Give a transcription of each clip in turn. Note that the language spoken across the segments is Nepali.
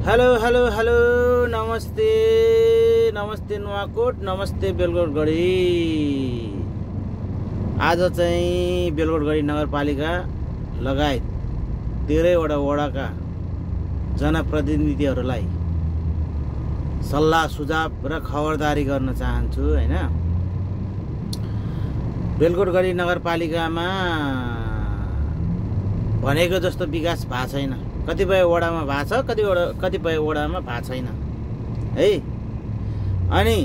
हेलो हेलो हेलो नमस्ते नमस्ते नुवाकोट, नमस्ते बेलगोटगढी। आज चाहिँ बेलगोटगढी नगरपालिका लगायत 13वटा वडाका जनप्रतिनिधिहरूलाई सल्लाह सुझाव र खबरदारी गर्न चाहन्छु हैन। बेलगोटगढी नगरपालिकामा भनेको जस्तो विकास भएको छैन। कतिपय वडामा भएको छ, कतिपय वडामा भएको छैन है। अनि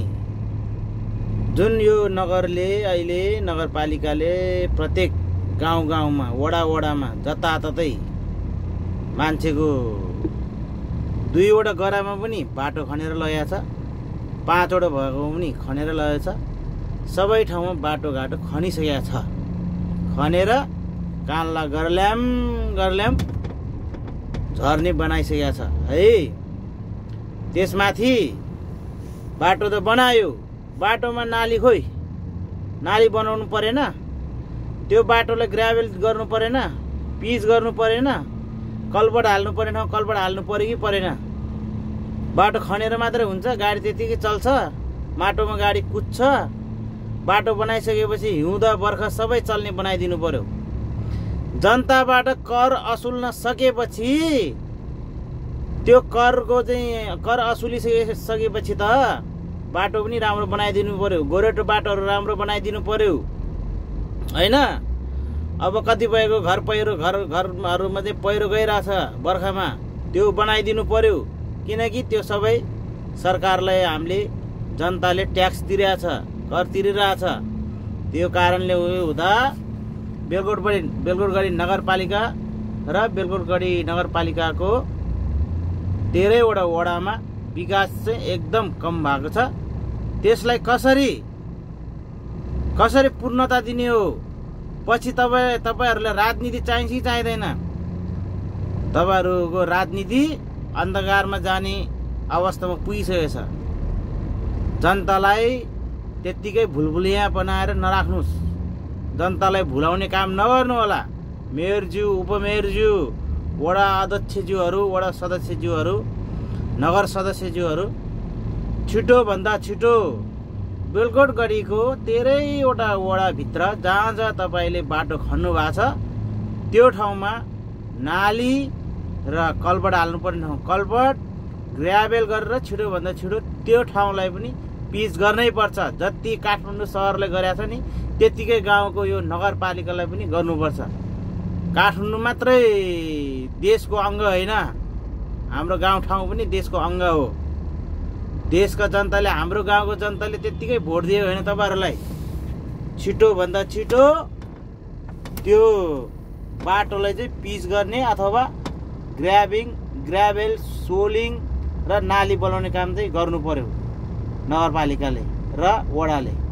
जुन यो नगरले अहिले नगरपालिकाले प्रत्येक गाउँमा वडामा जताततै मान्छेको 2वटा गरामा पनि बाटो खनेर लगेको छ, 5वटा भएको पनि खनेर लगेको छ। सबै ठाउँमा बाटोघाटो खनिसकेको छ। खनेर कानला गर्ल्याम झर्ने बनाइसकेको छ है। त्यसमाथि बाटो त बनायो, बाटोमा नाली खोइ, नाली बनाउनु परेन, त्यो बाटोलाई ग्राभेल गर्नु परेन, पिच गर्नु परेन, कल्भर्ट हाल्नु परेन, कल्भर्ट हाल्नु पर्यो कि परेन। बाटो खनेर मात्रै हुन्छ, गाडी त्यतिकै चल्छ, माटोमा गाडी कुद्छ। बाटो बनाइसकेपछि हिउँदा बर्खा सबै चल्ने बनाइदिनु पर्यो। जनताबाट कर असुल्न सकेपछि त्यो कर असुलिसकेपछि त बाटो पनि राम्रो बनाइदिनु पर्यो, गोरेटो बाटोहरू राम्रो बनाइदिनु पर्यो हैन। अब कतिपयको घरहरूमा चाहिँ पहिरो गइरहेछ बर्खामा, त्यो बनाइदिनु पर्यो। किनकि त्यो सबै सरकारलाई हामीले जनताले ट्याक्स तिरेछ, कर तिरिरहेछ। त्यो कारणले हुँदा बेलगोटगढी नगरपालिका र बेलगोटगढी नगरपालिकाको 13वटा वडामा विकास चाहिँ एकदम कम भएको छ। त्यसलाई कसरी पूर्णता दिने हो? पछि तपाईहरुलाई राजनीति चाहिन्छ कि चाहिँदैन? तपाईहरुको राजनीति अन्धकारमा जाने अवस्थामा पुगिसकेको छ। जनतालाई त्यतिकै भुलभुलिया बनाएर नराख्नुस्, जनतालाई भुलाउने काम नगर्नु होला। मेयरज्यू, उपमेयरज्यू, वडा अध्यक्षज्यूहरू, वडा सदस्यज्यूहरू, नगर सदस्यज्यूहरू छिटो भन्दा छिटो बेलगोटगढीको 13वटा वडाभित्र जहाँ तपाईले बाटो खन्नु भएको छ त्यो ठाउँमा नाली र कल्भर्ट हाल्नुपर्ने ठाउँ कल्भर्ट, ग्राभेल गरेर छिटो भन्दा छिटो त्यो ठाउँलाई पनि पिच गर्नै पर्छ। जति काठमाडौँ सहरले गरेछ नि त्यतिकै गाउँको यो नगरपालिकालाई पनि गर्नुपर्छ। काठमाडौँ मात्रै देशको अङ्ग होइन, हाम्रो गाउँठाउँ पनि देशको अङ्ग हो। देशका जनताले, हाम्रो गाउँको जनताले त्यतिकै भोट दियो होइन तपाईहरुलाई। छिटो भन्दा छिटो त्यो बाटोलाई चाहिँ पिच गर्ने अथवा ग्राभेल सोलिङ र नाली बनाउने काम चाहिँ गर्नु पर्यो नगरपालिकाले र वडाले।